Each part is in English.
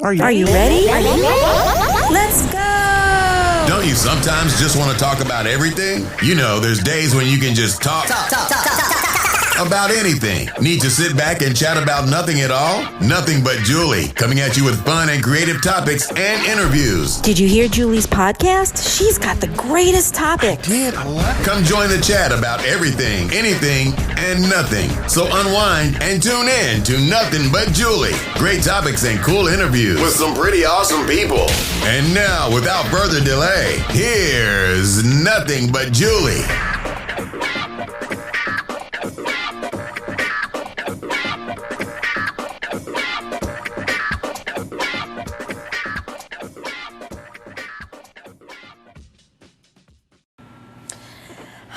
Are you ready? Let's go! Don't you sometimes just want to talk about everything? You know, there's days when you can just talk about anything. Need to sit back and chat about nothing at all? Nothing But Julie, coming at you with fun and creative topics and interviews. Did you hear Julie's podcast? She's got the greatest topics. Come join the chat about everything, anything, and nothing. So unwind and tune in to Nothing But Julie. Great topics and cool interviews with some pretty awesome people. And now, without further delay, here's Nothing But Julie.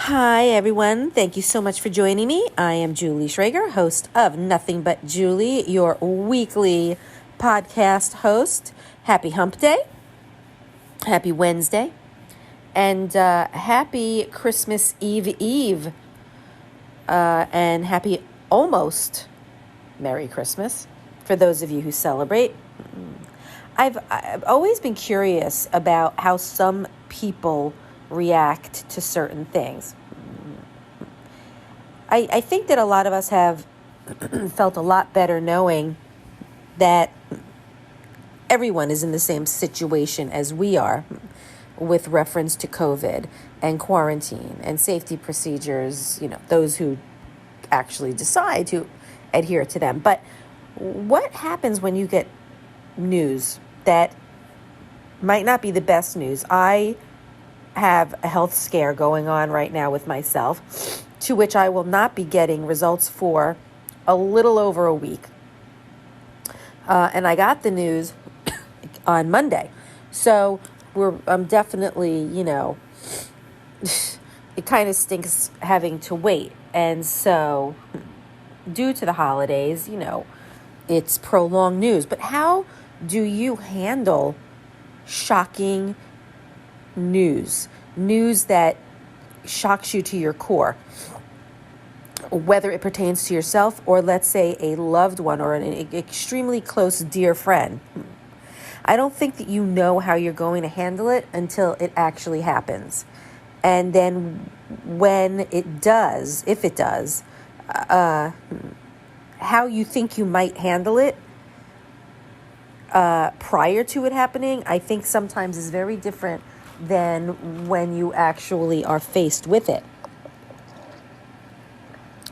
Hi, everyone. Thank you so much for joining me. I am Julie Schrager, host of Nothing But Julie, your weekly podcast host. Happy Hump Day. Happy Wednesday. And happy Christmas Eve. And happy almost Merry Christmas for those of you who celebrate. I've always been curious about how some people react to certain things. I think that a lot of us have felt a lot better knowing that everyone is in the same situation as we are with reference to COVID and quarantine and safety procedures, you know, those who actually decide to adhere to them. But what happens when you get news that might not be the best news? I have a health scare going on right now with myself, to which I will not be getting results for a little over a week. And I got the news on Monday. So I'm definitely, you know, it kind of stinks having to wait. And so due to the holidays, you know, it's prolonged news. But how do you handle shocking news that shocks you to your core, whether it pertains to yourself or, let's say, a loved one or an extremely close dear friend? I don't think that you know how you're going to handle it until it actually happens. And then when it does, if it does, how you think you might handle it prior to it happening, I think sometimes is very different than when you actually are faced with it.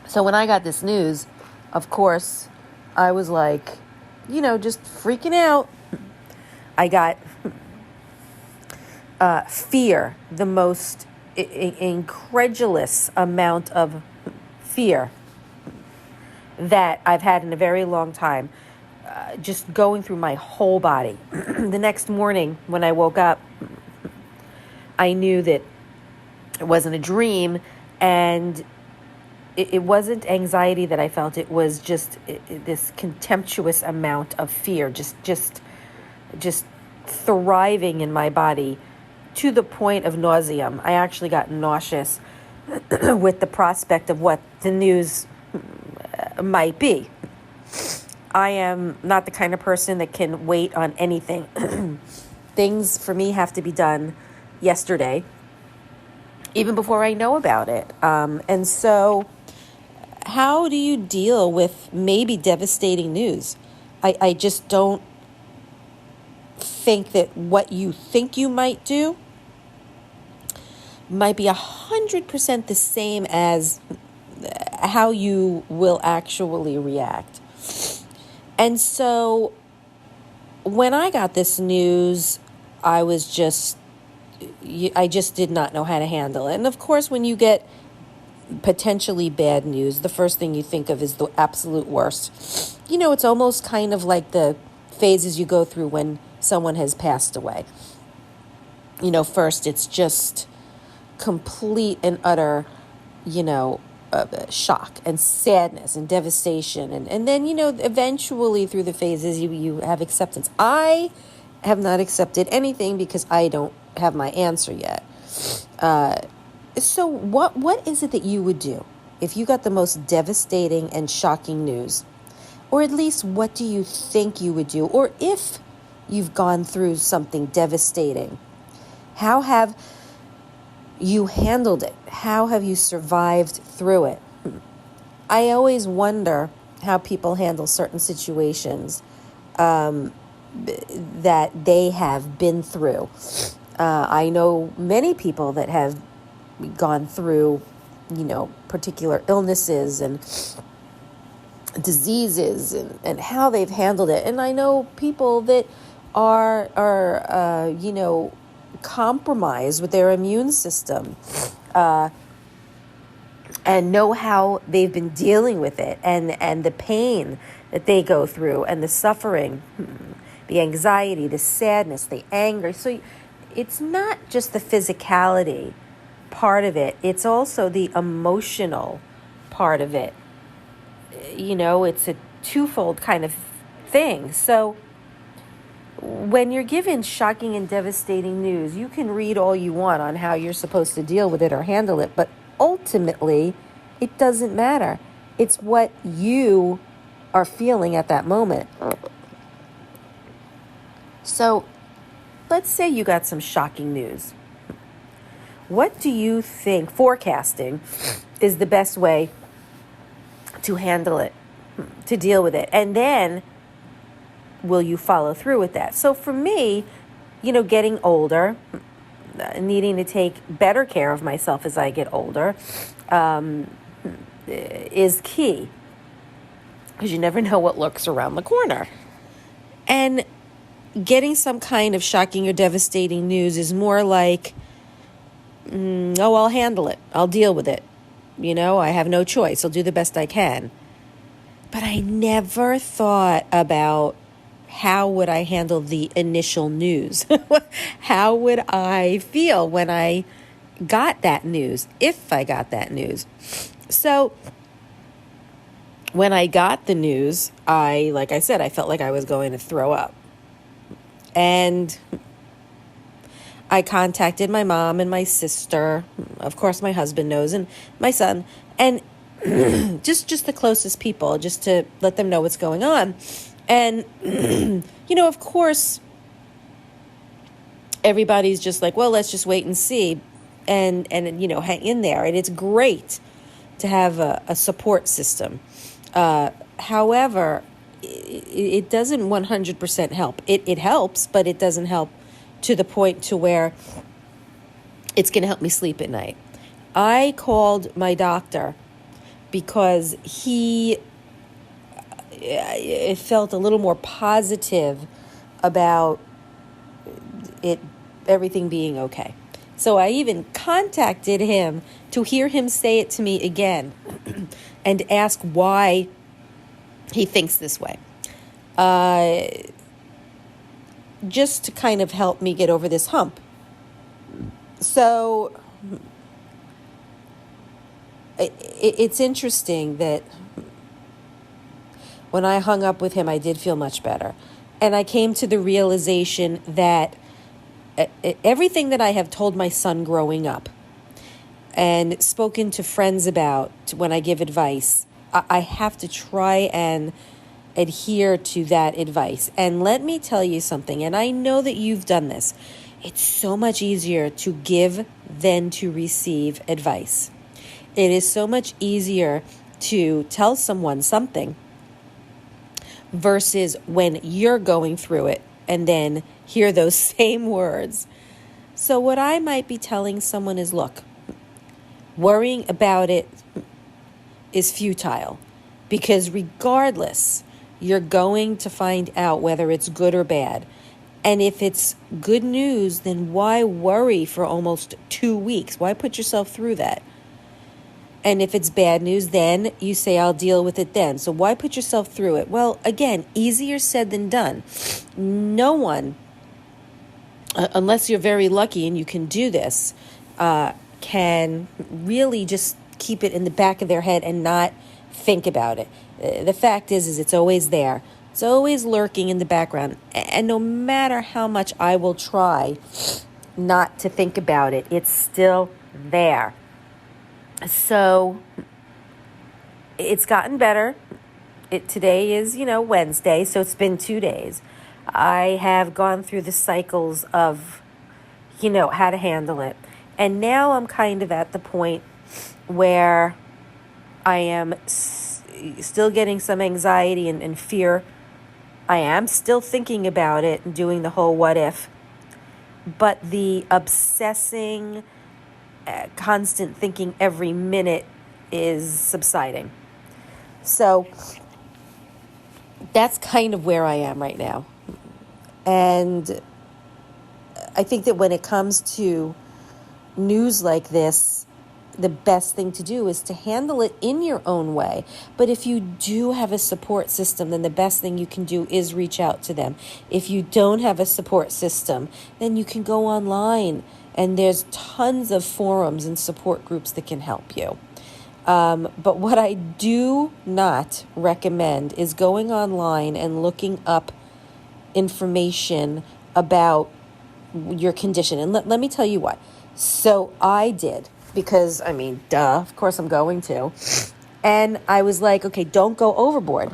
So when I got this news, of course, I was like, you know, just freaking out. I got fear, the most incredulous amount of fear that I've had in a very long time, just going through my whole body. The next morning when I woke up, I knew that it wasn't a dream, and it wasn't anxiety that I felt. It was just this contemptuous amount of fear, just thriving in my body to the point of nauseum. I actually got nauseous with the prospect of what the news might be. I am not the kind of person that can wait on anything. Things for me have to be done yesterday, even before I know about it. And so how do you deal with maybe devastating news? I just don't think that what you think you might do might be 100% the same as how you will actually react. And so when I got this news, I just did not know how to handle it. And of course, when you get potentially bad news, the first thing you think of is the absolute worst. You know, it's almost kind of like the phases you go through when someone has passed away. You know, first it's just complete and utter, you know, shock and sadness and devastation. And then, you know, eventually through the phases, you have acceptance. I have not accepted anything because I don't have my answer yet. So what is it that you would do if you got the most devastating and shocking news? Or at least what do you think you would do? Or if you've gone through something devastating. How have you handled it? How have you survived through it? I always wonder how people handle certain situations that they have been through. I know many people that have gone through, particular illnesses and diseases and how they've handled it. And I know people that are compromised with their immune system and know how they've been dealing with it and the pain that they go through and the suffering, the anxiety, the sadness, the anger. So it's not just the physicality part of it. It's also the emotional part of it. It's a twofold kind of thing. So when you're given shocking and devastating news, you can read all you want on how you're supposed to deal with it or handle it, but ultimately, it doesn't matter. It's what you are feeling at that moment. So let's say you got some shocking news. What do you think forecasting is the best way to handle it, to deal with it? And then will you follow through with that? So for me, getting older, needing to take better care of myself as I get older, is key. Because you never know what lurks around the corner. And getting some kind of shocking or devastating news is more like, I'll handle it. I'll deal with it. I have no choice. I'll do the best I can. But I never thought about how would I handle the initial news? How would I feel when I got that news, if I got that news? So when I got the news, like I said, I felt like I was going to throw up. And I contacted my mom and my sister. Of course, my husband knows, and my son, and just the closest people, just to let them know what's going on. And, of course, everybody's just like, well, let's just wait and see and hang in there. And it's great to have a support system. However, it doesn't 100% help. It helps, but it doesn't help to the point to where it's going to help me sleep at night. I called my doctor because it felt a little more positive about everything being okay. So I even contacted him to hear him say it to me again and ask why he thinks this way. Just to kind of help me get over this hump. So it's interesting that when I hung up with him, I did feel much better. And I came to the realization that everything that I have told my son growing up and spoken to friends about when I give advice, I have to try and adhere to that advice. And let me tell you something, and I know that you've done this. It's so much easier to give than to receive advice. It is so much easier to tell someone something versus when you're going through it and then hear those same words. So what I might be telling someone is, look, worrying about it is futile, because regardless, you're going to find out whether it's good or bad. And if it's good news, then why worry for almost 2 weeks? Why put yourself through that? And if it's bad news, then you say, I'll deal with it then. So why put yourself through it? Well, again, easier said than done. No one, unless you're very lucky and you can do this, can really just keep it in the back of their head and not think about it. The fact is it's always there. It's always lurking in the background. And no matter how much I will try not to think about it, it's still there. So it's gotten better. Today is, Wednesday, so it's been 2 days. I have gone through the cycles of, how to handle it. And now I'm kind of at the point where I am still getting some anxiety and fear. I am still thinking about it and doing the whole what if. But the obsessing, constant thinking every minute is subsiding. So that's kind of where I am right now. And I think that when it comes to news like this, the best thing to do is to handle it in your own way. But if you do have a support system, then the best thing you can do is reach out to them. If you don't have a support system, then you can go online, and there's tons of forums and support groups that can help you. But what I do not recommend is going online and looking up information about your condition. And let me tell you what. So I did, because, duh, of course I'm going to. And I was like, okay, don't go overboard.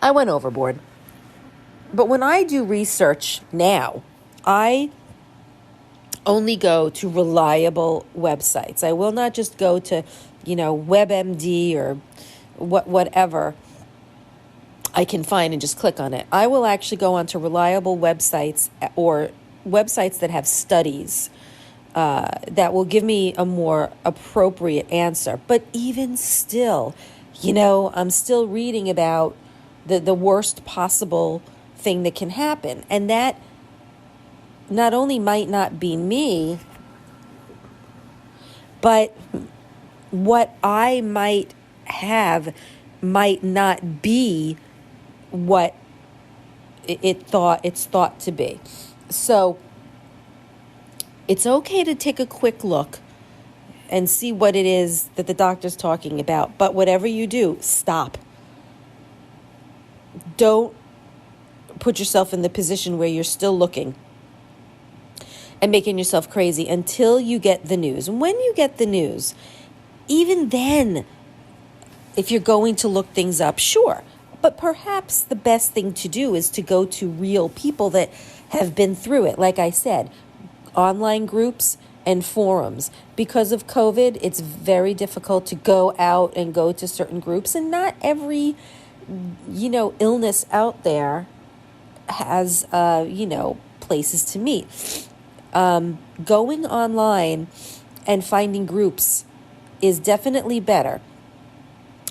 I went overboard. But when I do research now, I only go to reliable websites. I will not just go to, WebMD or whatever I can find and just click on it. I will actually go onto reliable websites or websites that have studies that will give me a more appropriate answer. But even still, I'm still reading about the worst possible thing that can happen. And that not only might not be me, but what I might have might not be what it's thought to be. So it's okay to take a quick look and see what it is that the doctor's talking about. But whatever you do, stop. Don't put yourself in the position where you're still looking and making yourself crazy until you get the news. And when you get the news, even then, if you're going to look things up, sure. But perhaps the best thing to do is to go to real people that have been through it. Like I said, online groups and forums. Because of COVID, it's very difficult to go out and go to certain groups. And not every, illness out there has, places to meet. Going online and finding groups is definitely better.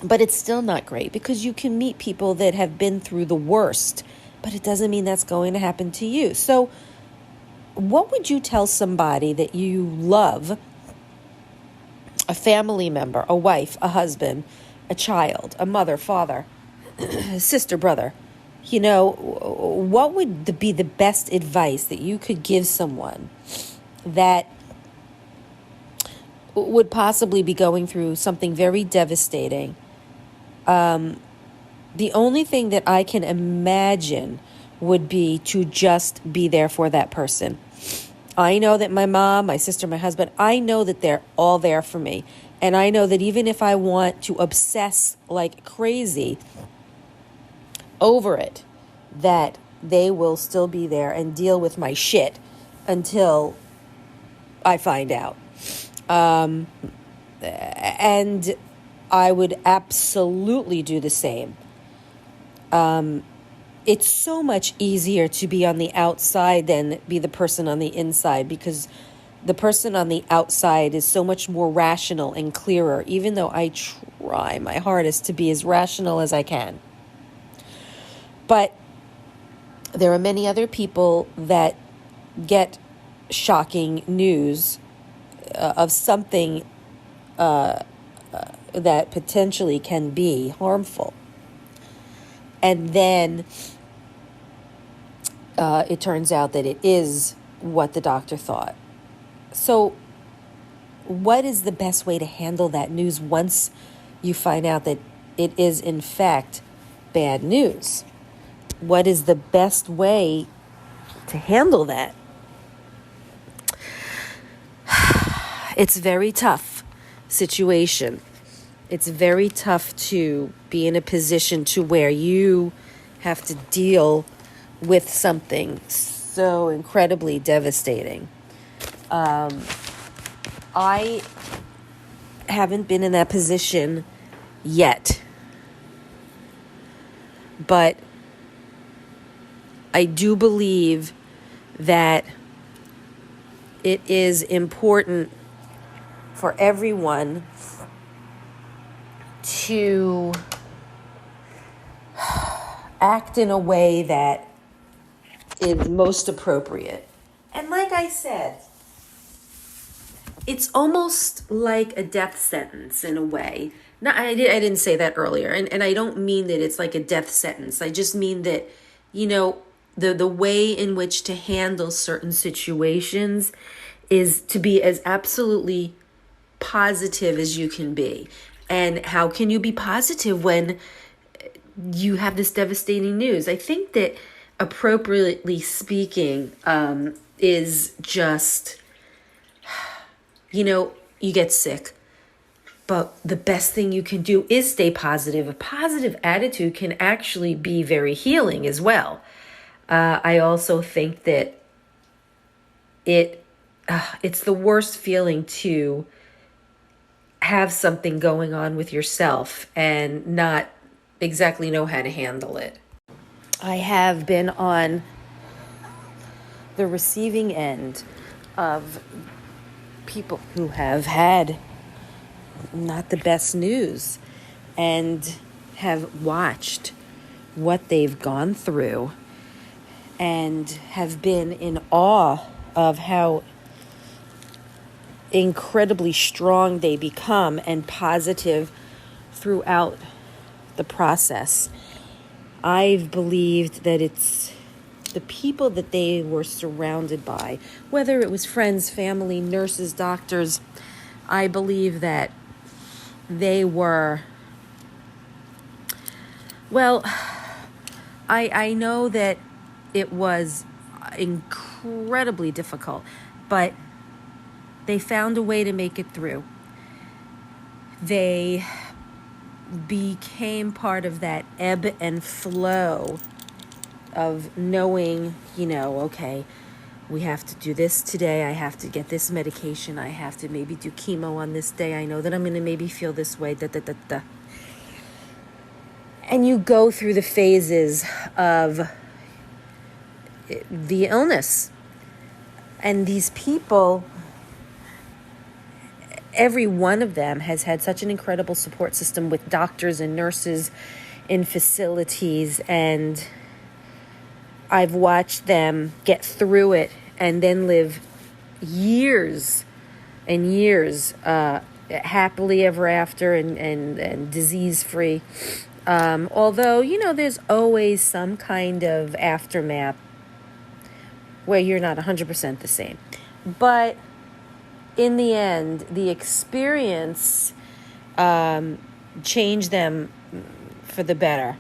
But it's still not great, because you can meet people that have been through the worst, but it doesn't mean that's going to happen to you. So what would you tell somebody that you love, a family member, a wife, a husband, a child, a mother, father, sister, brother? What would be the best advice that you could give someone that would possibly be going through something very devastating? The only thing that I can imagine would be to just be there for that person. I know that my mom, my sister, my husband, I know that they're all there for me. And I know that even if I want to obsess like crazy over it, that they will still be there and deal with my shit until I find out. And I would absolutely do the same. It's so much easier to be on the outside than be the person on the inside, because the person on the outside is so much more rational and clearer, even though I try my hardest to be as rational as I can. But there are many other people that get shocking news of something that potentially can be harmful. And then it turns out that it is what the doctor thought. So what is the best way to handle that news once you find out that it is in fact bad news? What is the best way to handle that? It's a very tough situation. It's very tough to be in a position to where you have to deal with something so incredibly devastating. I haven't been in that position yet, but I do believe that it is important for everyone to act in a way that is most appropriate. And like I said, it's almost like a death sentence in a way. No, I didn't say that earlier. And I don't mean that it's like a death sentence. I just mean that, the way in which to handle certain situations is to be as absolutely positive as you can be. And how can you be positive when you have this devastating news? I think that appropriately speaking is just, you get sick. But the best thing you can do is stay positive. A positive attitude can actually be very healing as well. I also think that it's the worst feeling to have something going on with yourself and not exactly know how to handle it. I have been on the receiving end of people who have had not the best news and have watched what they've gone through and have been in awe of how incredibly strong they become and positive throughout the process. I've believed that it's the people that they were surrounded by, whether it was friends, family, nurses, doctors. I believe that they were, well, I know that it was incredibly difficult, but they found a way to make it through. They became part of that ebb and flow of knowing, okay, we have to do this today. I have to get this medication. I have to maybe do chemo on this day. I know that I'm going to maybe feel this way. And you go through the phases of the illness. And these people, every one of them has had such an incredible support system with doctors and nurses in facilities, and I've watched them get through it and then live years and years happily ever after and disease-free. Although, there's always some kind of aftermath where you're not 100% the same. But in the end, the experience changed them for the better.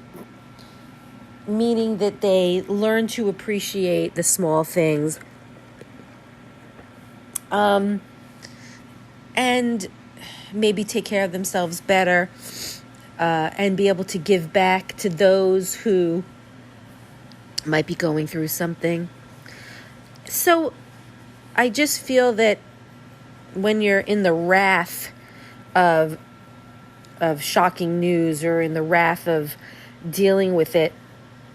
Meaning that they learn to appreciate the small things. And maybe take care of themselves better. And be able to give back to those who might be going through something. So I just feel that when you're in the wrath of shocking news or in the wrath of dealing with it,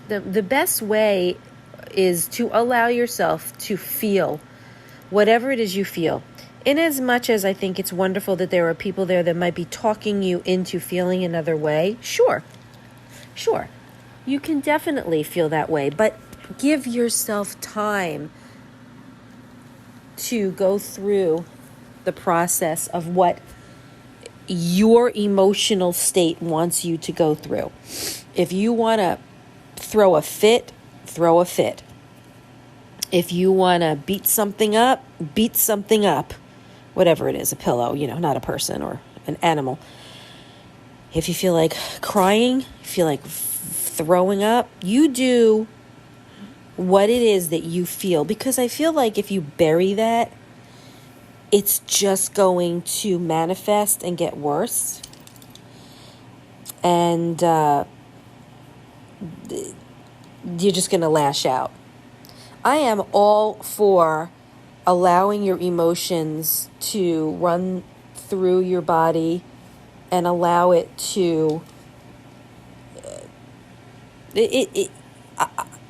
the best way is to allow yourself to feel whatever it is you feel. In as much as I think it's wonderful that there are people there that might be talking you into feeling another way, sure, you can definitely feel that way, but give yourself time to go through the process of what your emotional state wants you to go through. If you want to throw a fit, throw a fit. If you want to beat something up, beat something up. Whatever it is, a pillow, not a person or an animal. If you feel like crying, feel like throwing up, you do what it is that you feel. Because I feel like if you bury that, it's just going to manifest and get worse. And you're just going to lash out. I am all for allowing your emotions to run through your body and allow it to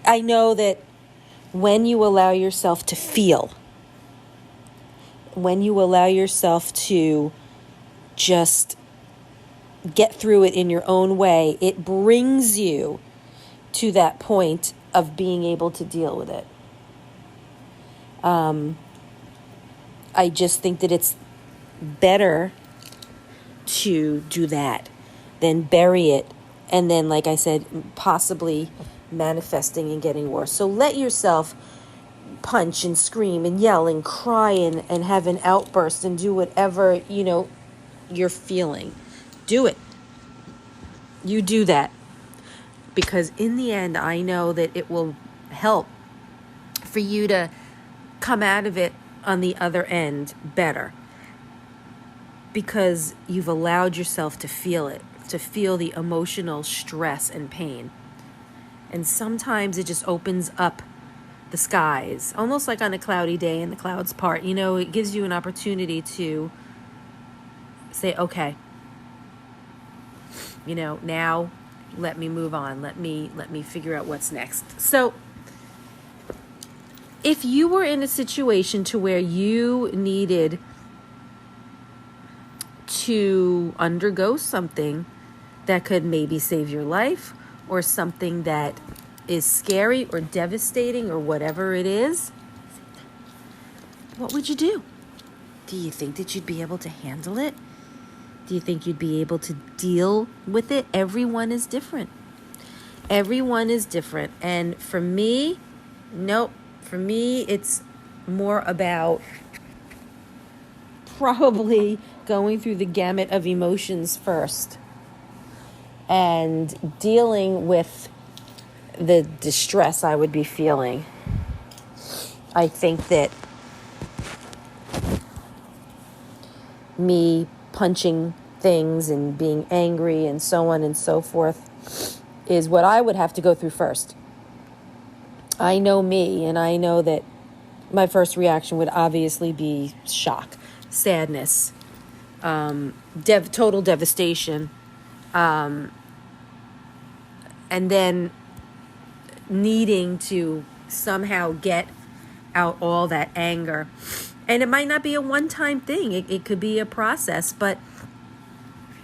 I know that when you allow yourself to feel, when you allow yourself to just get through it in your own way, it brings you to that point of being able to deal with it. I just think that it's better to do that than bury it and then, like I said, possibly manifesting and getting worse. So let yourself punch and scream and yell and cry and have an outburst and do whatever, you're feeling. Do it. You do that. Because in the end, I know that it will help for you to come out of it on the other end better. Because you've allowed yourself to feel it, to feel the emotional stress and pain. And sometimes it just opens up the skies, almost like on a cloudy day and the clouds part. It gives you an opportunity to say, okay, now let me move on. Let me figure out what's next. So if you were in a situation to where you needed to undergo something that could maybe save your life, or something that is scary or devastating or whatever it is, what would you do? Do you think that you'd be able to handle it? Do you think you'd be able to deal with it? Everyone is different. Everyone is different. And for me, nope. For me, it's more about probably going through the gamut of emotions first and dealing with the distress I would be feeling. I think that me punching things and being angry and so on and so forth is what I would have to go through first. I know me, and I know that my first reaction would obviously be shock, sadness, total devastation, and then needing to somehow get out all that anger. And it might not be a one-time thing. It could be a process, but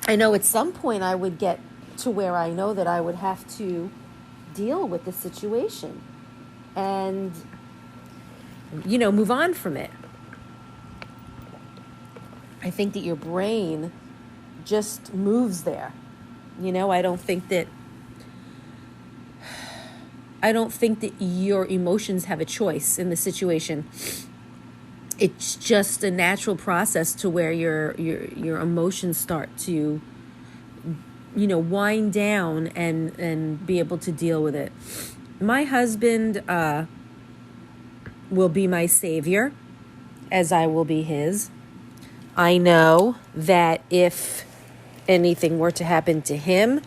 I know at some point I would get to where I know that I would have to deal with the situation and, move on from it. I think that your brain just moves there. I don't think that your emotions have a choice in the situation. It's just a natural process to where your emotions start to, wind down and be able to deal with it. My husband will be my savior, as I will be his. I know that if anything were to happen to him,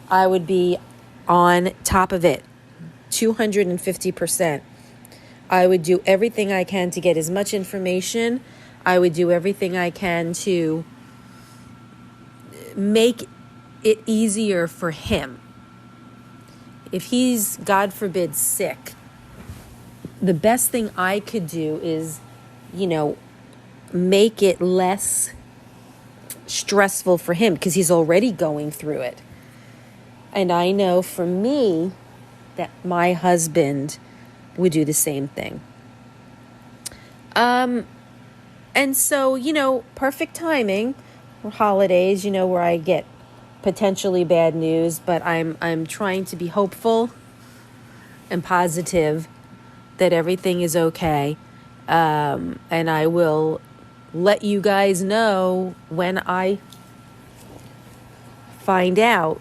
I would be on top of it, 250%. I would do everything I can to get as much information. I would do everything I can to make it easier for him. If he's, God forbid, sick, the best thing I could do is, make it less stressful for him because he's already going through it. And I know for me that my husband would do the same thing. And so, perfect timing for holidays, where I get potentially bad news, but I'm trying to be hopeful and positive that everything is okay. And I will let you guys know when I find out.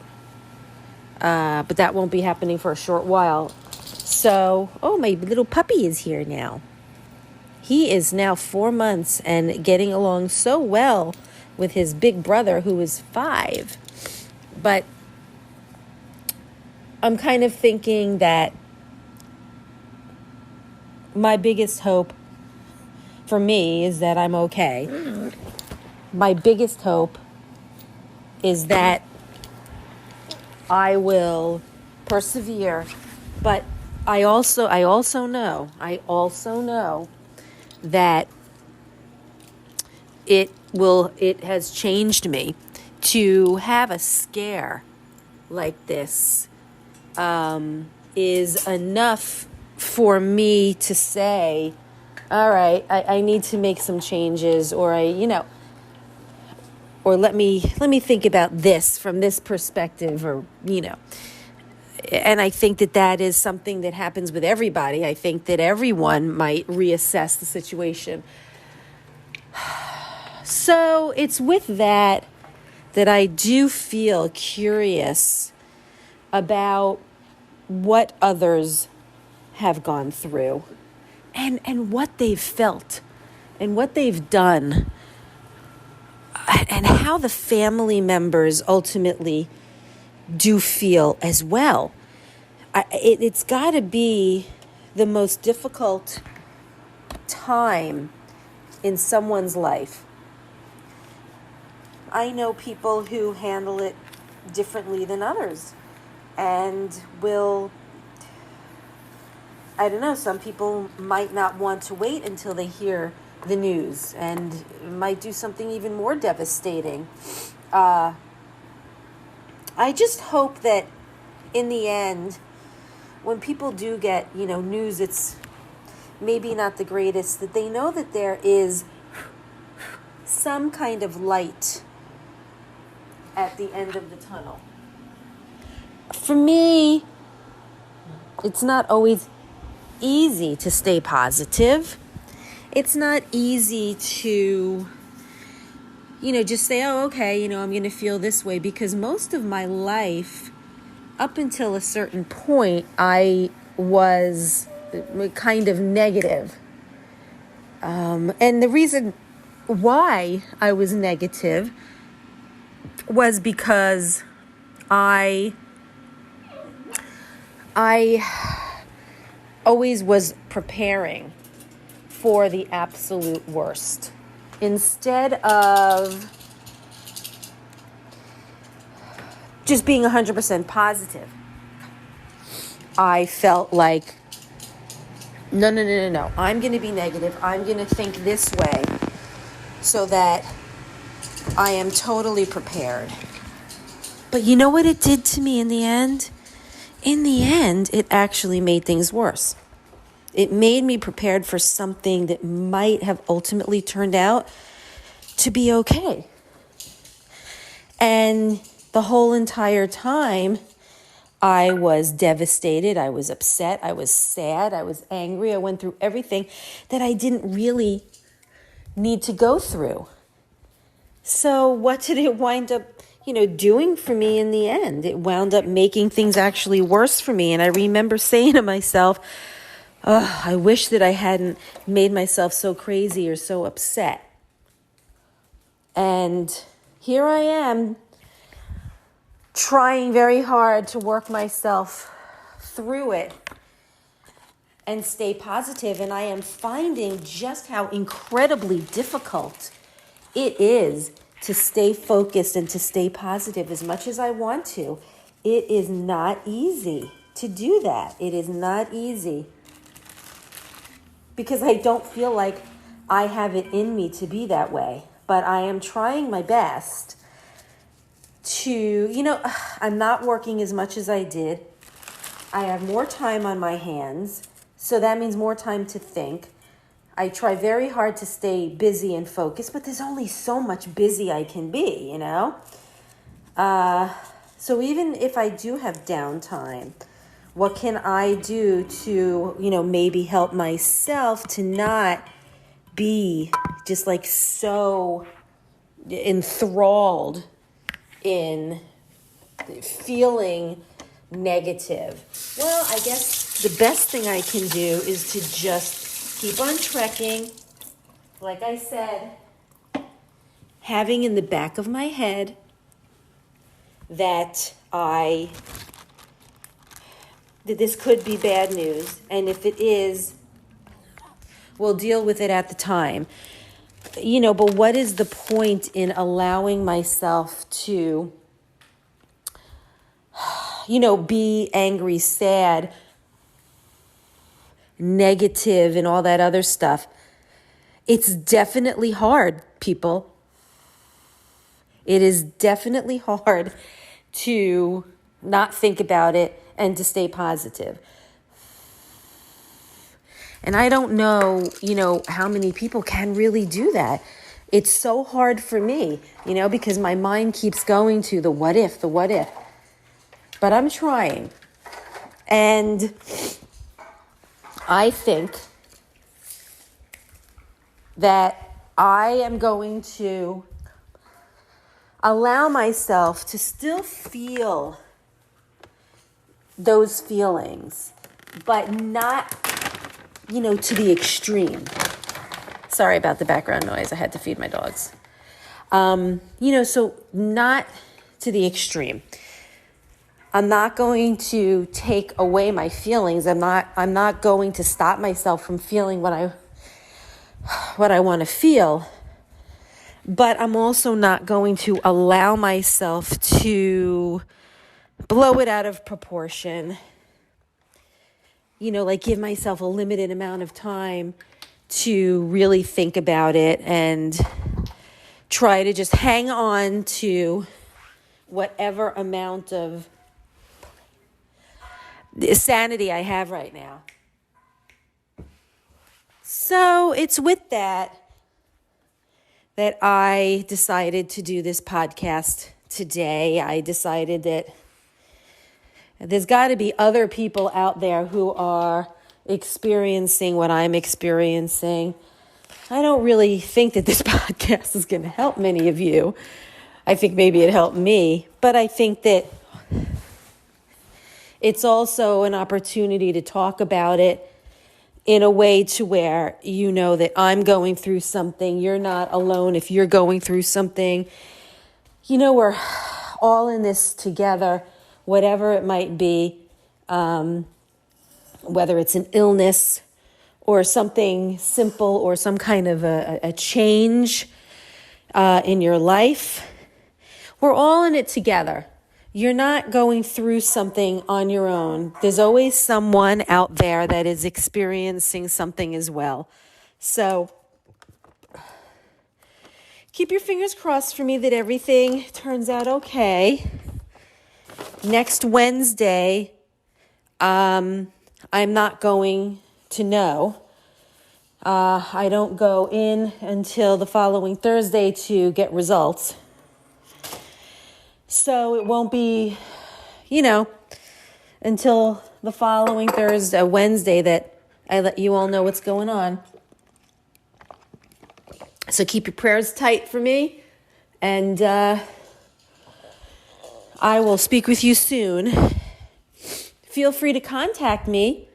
But that won't be happening for a short while. So, my little puppy is here now. He is now 4 months and getting along so well with his big brother, who is 5. But I'm kind of thinking that my biggest hope for me is that I'm okay. My biggest hope is that I will persevere, but I also know that it has changed me to have a scare like this is enough for me to say, all right, I need to make some changes, or or let me think about this from this perspective, or and I think that is something that happens with everybody. I think that everyone might reassess the situation. So it's with that I do feel curious about what others have gone through and what they've felt and what they've done and how the family members ultimately do feel as well. It's got to be the most difficult time in someone's life. I know people who handle it differently than others and some people might not want to wait until they hear the news and might do something even more devastating. I just hope that in the end, when people do get, news it's maybe not the greatest, that they know that there is some kind of light at the end of the tunnel. For me, it's not always easy to stay positive. It's not easy to, just say, oh, okay, I'm going to feel this way, because most of my life, up until a certain point, I was kind of negative. And the reason why I was negative was because I always was preparing for the absolute worst instead of just being 100% positive. I felt like, no. I'm going to be negative. I'm going to think this way so that I am totally prepared. But you know what it did to me in the end? In the end, it actually made things worse. It made me prepared for something that might have ultimately turned out to be okay. And the whole entire time, I was devastated, I was upset, I was sad, I was angry. I went through everything that I didn't really need to go through. So what did it wind up, doing for me in the end? It wound up making things actually worse for me. And I remember saying to myself, oh, I wish that I hadn't made myself so crazy or so upset. And here I am, trying very hard to work myself through it and stay positive. And I am finding just how incredibly difficult it is to stay focused and to stay positive as much as I want to. It is not easy to do that. It is not easy because I don't feel like I have it in me to be that way. But I am trying my best to, I'm not working as much as I did. I have more time on my hands, so that means more time to think. I try very hard to stay busy and focused, but there's only so much busy I can be, So even if I do have downtime, what can I do to, maybe help myself to not be just like so enthralled in feeling negative? Well, I guess the best thing I can do is to just keep on trekking. Like I said, having in the back of my head that this could be bad news. And if it is, we'll deal with it at the time. But what is the point in allowing myself to, be angry, sad, negative, and all that other stuff? It's definitely hard, people. It is definitely hard to not think about it and to stay positive. And I don't know, how many people can really do that. It's so hard for me, because my mind keeps going to the what if. But I'm trying. And I think that I am going to allow myself to still feel those feelings, but not, to the extreme. Sorry about the background noise. I had to feed my dogs. So not to the extreme. I'm not going to take away my feelings. I'm not going to stop myself from feeling what I want to feel. But I'm also not going to allow myself to blow it out of proportion. Give myself a limited amount of time to really think about it and try to just hang on to whatever amount of sanity I have right now. So it's with that I decided to do this podcast today. I decided that there's got to be other people out there who are experiencing what I'm experiencing. I don't really think that this podcast is going to help many of you. I think maybe it helped me, but I think that it's also an opportunity to talk about it in a way to where that I'm going through something. You're not alone if you're going through something. We're all in this together, whatever it might be, whether it's an illness or something simple or some kind of a change in your life. We're all in it together. You're not going through something on your own. There's always someone out there that is experiencing something as well. So keep your fingers crossed for me that everything turns out okay. Next Wednesday, I'm not going to know. I don't go in until the following Thursday to get results. So it won't be, until the following Wednesday that I let you all know what's going on. So keep your prayers tight for me, and I will speak with you soon. Feel free to contact me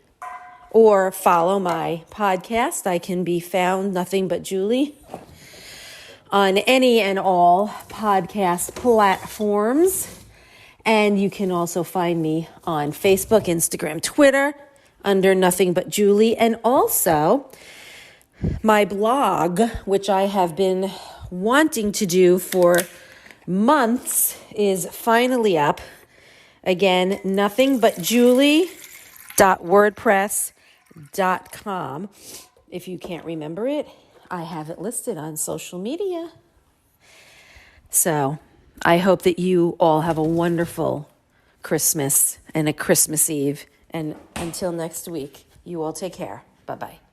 or follow my podcast. I can be found Nothing But Julie on any and all podcast platforms. And you can also find me on Facebook, Instagram, Twitter under Nothing But Julie. And also my blog, which I have been wanting to do for months, is finally up. Again, nothingbutjulie.wordpress.com. If you can't remember it, I have it listed on social media. So I hope that you all have a wonderful Christmas and a Christmas Eve. And until next week, you all take care. Bye-bye.